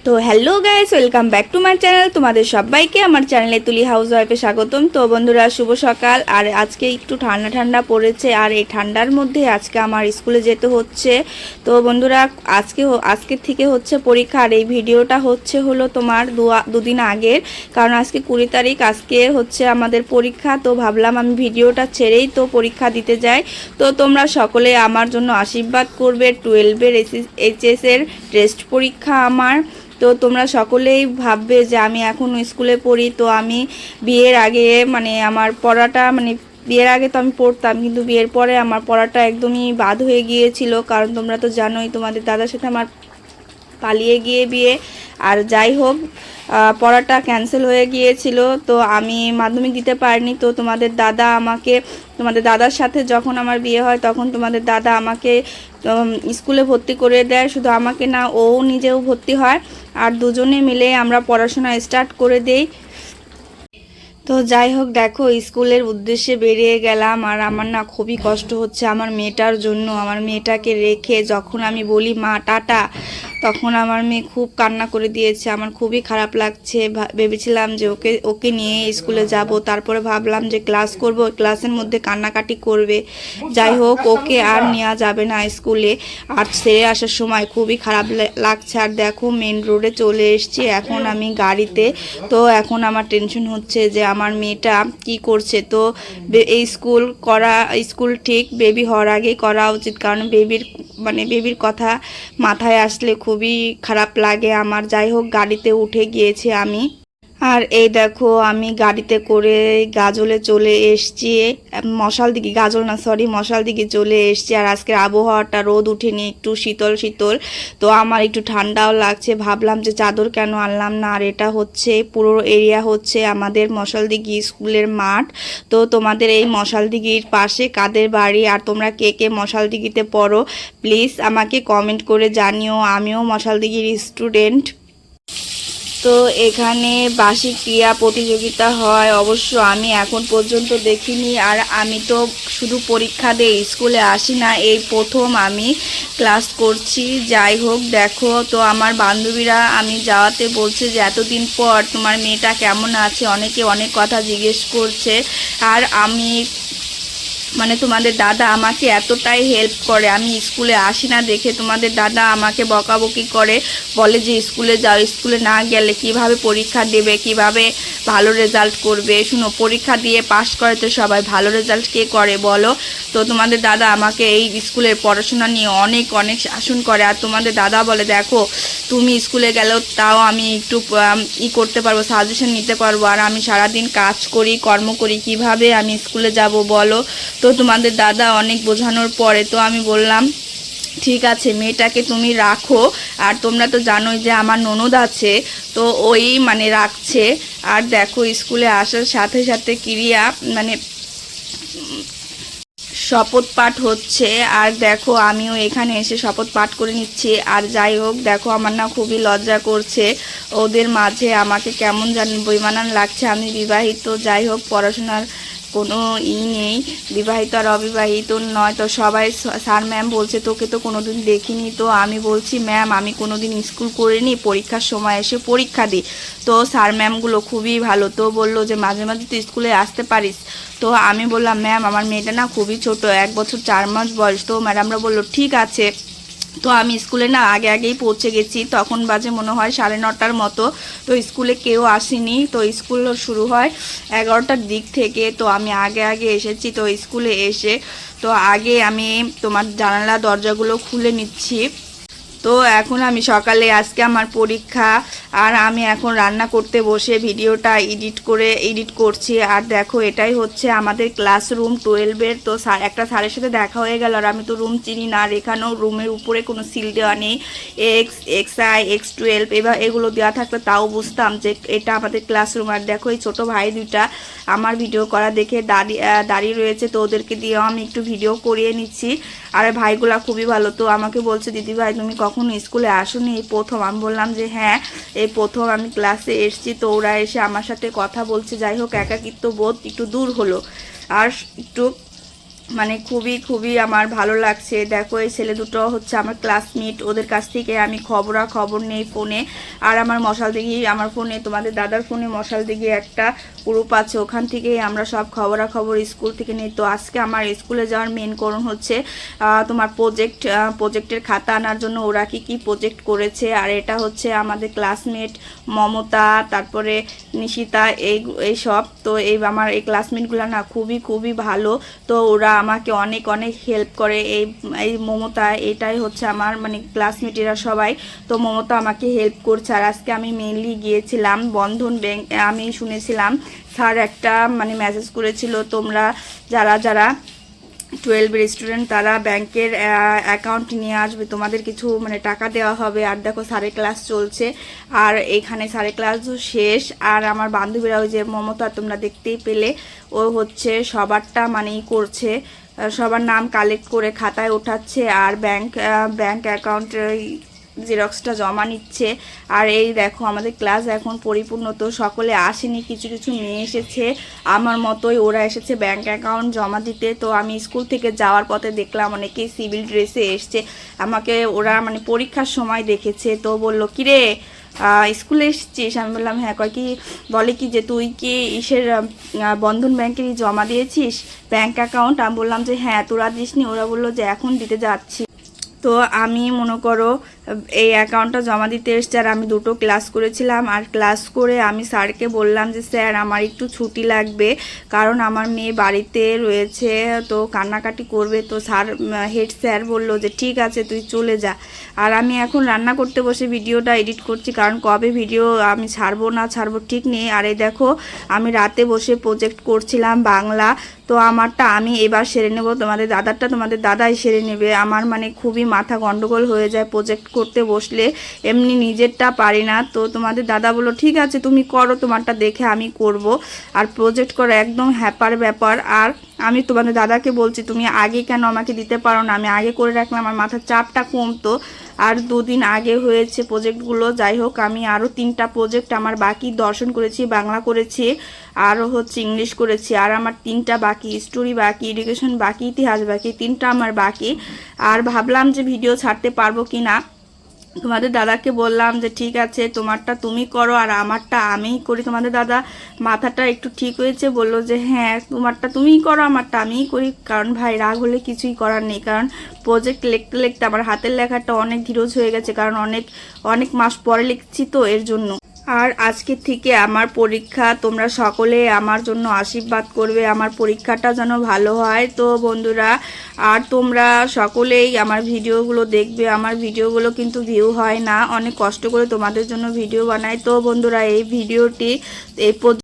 তো hello guys, welcome back to my channel. তোমাদের সবাইকে আমার চ্যানেলে তুলি হাউস ওয়াইফে স্বাগতম। তো বন্ধুরা, শুভ সকাল। আর আজকে একটু ঠান্ডা ঠান্ডা পড়েছে, আর এই ঠান্ডার মধ্যে আজকে আমার স্কুলে যেতে হচ্ছে। তো বন্ধুরা, আজকের থেকে হচ্ছে পরীক্ষা। আর এই ভিডিওটা হলো তোমার দুদিন আগের, কারণ আজকে 20 তারিখ, আজকে হচ্ছে আমাদের পরীক্ষা। তো ভাবলাম আমি ভিডিওটা ছেড়েই তো পরীক্ষা দিতে যাই। তো তোমরা সকলে আমার জন্য আশীর্বাদ করবে। 12-এর এইচএসের টেস্ট পরীক্ষা আমার। তো তোমরা সকলেই ভাববে যে আমি এখন স্কুলে পড়ি। তো আমি বিয়ের আগে আমার পড়াটা বিয়ের আগে তো আমি পড়তাম, কিন্তু বিয়ের পরে আমার পড়াটা একদমই বাদ হয়ে গিয়েছিল। কারণ তোমরা তো জানোই, তোমাদের দাদার সাথে আমার পালিয়ে গিয়ে বিয়ে। আর যাই হোক, পড়াটা ক্যান্সেল হয়ে গিয়েছিল। তো আমি মাধ্যমিক দিতে পারিনি। তো তোমাদের দাদার সাথে যখন আমার বিয়ে হয়, তখন তোমাদের দাদা আমাকে স্কুলে ভর্তি করে দেয়। শুধু আমাকে না, ও নিজেও ভর্তি হয়। আর দুজনে মিলে আমরা পড়াশোনা স্টার্ট করে দেই। তো যাই হোক, দেখো স্কুলের উদ্দেশ্যে বেরিয়ে গেলাম। আর আমার না খুবই কষ্ট হচ্ছে আমার মেয়েটার জন্য। আমার মেয়েটাকে রেখে যখন আমি বলি মা টাটা, তখন আমার মেয়ে খুব কান্না করে দিয়েছে। আমার খুবই খারাপ লাগছে। ভেবেছিলাম যে ওকে নিয়ে স্কুলে যাব, তারপরে ভাবলাম যে ক্লাস করব, ক্লাসের মধ্যে কান্নাকাটি করবে। যাই হোক, ওকে আর নেওয়া যাবে না স্কুলে। আর ছেড়ে আসার সময় খুবই খারাপ লাগছে। আর দেখো, মেন রোডে চলে এসেছি এখন আমি গাড়িতে। তো এখন আমার টেনশন হচ্ছে যে আমার মেয়েটা কি করছে। তো এই স্কুল ঠিক বেবি হওয়ার আগেই করা উচিত, কারণ বেবির কথা মাথায় আসলে খুবই খারাপ লাগে আমার। যাই হোক, গাড়িতে উঠে গিয়েছি আমি। আর এই দেখো, আমি গাড়িতে করে গাজলে চলে এসছি। মশাল দিকে চলে এসছি। আর আজকের আবহাওয়াটা রোদ উঠেনি, একটু শীতল শীতল। তো আমার একটু ঠান্ডাও লাগছে। ভাবলাম যে চাদর কেন আনলাম না। আর এটা হচ্ছে পুরো এরিয়া হচ্ছে আমাদের মশালদিঘি স্কুলের মাঠ। তো তোমাদের এই মশালদিঘির পাশে কাদের বাড়ি, আর তোমরা কে কে মশালদিঘিতে পড়ো, প্লিজ আমাকে কমেন্ট করে জানিও। আমিও মশালদিঘির স্টুডেন্ট। তো এখানে বার্ষিক ক্রীড়া প্রতিযোগিতা হয়, অবশ্য আমি এখন পর্যন্ত দেখিনি। আর আমি তো শুধু পরীক্ষা দিয়ে স্কুলে আসি না, এই প্রথম আমি ক্লাস করছি। যাই হোক, দেখো, তো আমার বান্ধবীরা আমি যাওয়াতে বলছে যে এতদিন পর তোমার মেয়েটা কেমন আছে, অনেকে অনেক কথা জিজ্ঞেস করছে। আর আমি তোমাদের দাদা আমাকে এতটাই হেল্প করে। আমি স্কুলে আসি না দেখে তোমাদের দাদা আমাকে বকাবকি করে, বলে যে স্কুলে যাও, স্কুলে না গেলে কিভাবে পরীক্ষা দেবে, কিভাবে ভালো রেজাল্ট করবে। শুনো, পরীক্ষা দিয়ে পাশ করে তো সবাই, ভালো রেজাল্ট কে করে বলো? তো তোমাদের দাদা আমাকে এই স্কুলের পড়াশোনা নিয়ে অনেক অনেক শাসন করে। আর তোমাদের দাদা বলে, দেখো তুমি স্কুলে গেলেও তাও আমি একটু করতে পারবো, সাজেশন নিতে পারবো। আর আমি সারাদিন কাজ করি, কর্ম করি, কিভাবে আমি স্কুলে যাব বলো? তো তোমাদের দাদা অনেক বোঝানোর পরে তো আমি বললাম, ঠিক আছে, মেয়েটাকে তুমি রাখো। আর তোমরা তো জানোই যে আমার ননদ আছে, তো ওই রাখছে। আর দেখো, স্কুলে আসার সাথে সাথে ক্রিয়া শপথ পাঠ হচ্ছে। আর দেখো, আমিও এখানে এসে শপথ পাঠ করে নিচ্ছি। আর যাই হোক, দেখো আমার না খুবই লজ্জা করছে ওদের মাঝে, আমাকে কেমন জানি বেমানান লাগছে। আমি বিবাহিত, যাই হোক, পড়াশোনার কোনো নেই, বিবাহিত আর অবিবাহিত নয়। তো সবাই স্যার ম্যাম বলছে তোকে তো কোনোদিন দেখিনি। তো আমি বলছি, ম্যাম আমি কোনোদিন স্কুল করিনি, পরীক্ষার সময় এসে পরীক্ষা দিই। তো স্যার ম্যামগুলো খুবই ভালো। তো বললো যে মাঝে মাঝে তুই স্কুলে আসতে পারিস। তো আমি বললাম, ম্যাম আমার মেয়েটা না খুবই ছোট, 1 বছর 4 মাস বয়স। তো ম্যাডামরা বললো ঠিক আছে। তো আমি স্কুলে না আগেই পৌঁছে গেছি, তখন বাজে মনে হয় 9:30টার মতো। তো স্কুলে কেউ আসেনি। তো স্কুল শুরু হয় 11টার দিক থেকে। তো আমি আগে এসেছি। তো স্কুলে এসে তো আগে আমি তোমার জানালা দরজাগুলো খুলে নিচ্ছি। তো এখন আমি সকালে, আজকে আমার পরীক্ষা, আর আমি এখন রান্না করতে বসে ভিডিওটা এডিট করছি। আর দেখো, এটাই হচ্ছে আমাদের ক্লাসরুম 12-এর। তো একটা স্যারের সাথে দেখা হয়ে গেল। আর আমি তো রুম চিনি না, আর এখানেও রুমের উপরে কোনো সিল দেওয়া নেই। XI X12 এগুলো দেওয়া থাকলে তাও বুঝতাম যে এটা আমাদের ক্লাসরুম। আর দেখো, এই ছোটো ভাই দুইটা আমার ভিডিও করা দেখে দাঁড়িয়ে রয়েছে। তো ওদেরকে দিয়েও আমি একটু ভিডিও করিয়ে নিচ্ছি। আর ভাইগুলা খুবই ভালো। তো আমাকে বলছে, দিদি ভাই তুমি কখনো স্কুলে আসোনি, এই প্রথম? আমি বললাম যে হ্যাঁ, এই প্রথম আমি ক্লাসে এসেছি। তো ওরা এসে আমার সাথে কথা বলছে। যাই হোক, একাকিত্ব বোধ একটু দূর হলো। আর একটু মানে খুবই খুবই আমার ভালো লাগছে। দেখো এই ছেলে দুটো হচ্ছে আমার ক্লাসমেট, ওদের কাছ থেকে আমি খবর নেই ফোনে। আর আমার মশাল দিঘি, আমার ফোনে তোমাদের দাদার ফোনে মশাল দিঘি একটা গ্রুপ আছে, ওখান থেকেই আমরা সব খবর স্কুল থেকে নিই। তো আজকে আমার স্কুলে যাওয়ার মেন কারণ হচ্ছে তোমার প্রজেক্টের খাতা আনার জন্য। ওরা কি প্রজেক্ট করেছে, আর এটা হচ্ছে আমাদের ক্লাসমেট মমতা, তারপরে নিশিতা, এই সব। তো আমার এই ক্লাসমেটগুলো না খুবই ভালো। তো ওরা আমাকে অনেক অনেক হেল্প করে। এই মমতা, এটাই হচ্ছে আমার মানে ক্লাসমেট এরা সবাই। তো মমতা আমাকে হেল্প করছে। আর আজকে আমি মেইনলি গিয়েছিলাম বন্ধন ব্যাংক। আমি শুনেছিলাম স্যার একটা মানে মেসেজ করেছিল, তোমরা যারা যারা 12 স্টুডেন্ট তারা ব্যাংকের অ্যাকাউন্ট নিয়ে আসবে, তোমাদের কিছু মানে টাকা দেওয়া হবে। আর দেখো স্যারের ক্লাস চলছে, আর এখানে স্যারের ক্লাসও শেষ। আর আমার বান্ধবীরা, ওই যে মমতা তোমরা দেখতেই পেলে, ও হচ্ছে সবারটা মানেই করছে, সবার নাম কালেক্ট করে খাতায় ওঠাচ্ছে, আর ব্যাংক অ্যাকাউন্ট জেরক্সটা জমা নিচ্ছে। আর এই দেখো আমাদের ক্লাস এখন পরিপূর্ণ। তো সকলে আসেনি, কিছু কিছু মেয়ে এসেছে আমার মতোই, ওরা এসেছে ব্যাংক অ্যাকাউন্ট জমা দিতে। তো আমি স্কুল থেকে যাওয়ার পথে দেখলাম অনেকেই সিভিল ড্রেসে এসছে, আমাকে ওরা মানে পরীক্ষার সময় দেখেছে। তো বললো কিরে স্কুলে এসেছিস? আমি বললাম হ্যাঁ। কয় কি, বলে কি যে তুই কি ইসের বন্ধন ব্যাংকেরই জমা দিয়েছিস ব্যাংক অ্যাকাউন্ট? আমি বললাম যে হ্যাঁ। তোরা দিসনি? ওরা বললো যে এখন দিতে যাচ্ছি। তো আমি মনে করো এই অ্যাকাউন্টটা জমা দিতে এসছি। আর আমি 2টো ক্লাস করেছিলাম, আর ক্লাস করে আমি স্যারকে বললাম যে স্যার আমার একটু ছুটি লাগবে, কারণ আমার মেয়ে বাড়িতে রয়েছে, তো কান্নাকাটি করবে। তো হেড স্যার বললো যে ঠিক আছে তুই চলে যা। আর আমি এখন রান্না করতে বসে ভিডিওটা এডিট করছি, কারণ কবে ভিডিও আমি ছাড়বো ঠিক নেই। আর এই দেখো আমি রাতে বসে প্রজেক্ট করছিলাম বাংলা। তো আমারটা আমি এবার সেরে নেব, তোমাদের দাদাই সেরে নেবে। আমার মানে খুবই মাথা গন্ডগোল হয়ে যায় প্রজেক্ট করতে বসলে, এমনি নিজেরটা পারি না। তো তোমাদের দাদা বললো ঠিক আছে তুমি করো, তোমারটা দেখে আমি করব। আর প্রজেক্ট করা একদম হ্যাপার ব্যাপার। আর আমি তোমাদের দাদাকে বলছি তুমি আগে কেন আমাকে দিতে পারো না, আমি আগে করে রাখলে আমার মাথার চাপটা কমতো। আর 2 দিন আগে হয়েছে প্রজেক্টগুলো। যাই হোক, আমি আরও 3টা প্রজেক্ট আমার বাকি, দর্শন করেছি, বাংলা করেছি, আরও হচ্ছে ইংলিশ করেছি। আর আমার 3টা বাকি, স্টোরি বাকি, এডুকেশন বাকি, ইতিহাস বাকি, 3টা আমার বাকি। আর ভাবলাম যে ভিডিও ছাড়তে পারবো কি না। তোমাদের দাদাকে বললাম যে ঠিক আছে তোমারটা তুমি করো আর আমারটা আমিই করি। তোমাদের দাদা মাথাটা একটু ঠিক হয়েছে, বললো যে হ্যাঁ তোমারটা তুমিই করো, আমারটা আমিই করি। কারণ ভাই রাগ হলে কিছুই করার নেই, কারণ প্রজেক্ট লিখতে আমার হাতের লেখাটা অনেক ধীরজ হয়ে গেছে, কারণ অনেক মাস পরে লিখছি তো এর জন্য। আর আজকে থেকে আমার পরীক্ষা, তোমরা সকলে আমার জন্য আশীর্বাদ করবে, আমার পরীক্ষাটা যেন ভালো হয়। তো বন্ধুরা, আর তোমরা সকলেই আমার ভিডিওগুলো দেখবে। আমার ভিডিওগুলো কিন্তু ভিউ হয় না, অনেক কষ্ট করে তোমাদের জন্য ভিডিও বানাই। তো বন্ধুরা এই ভিডিওটি এই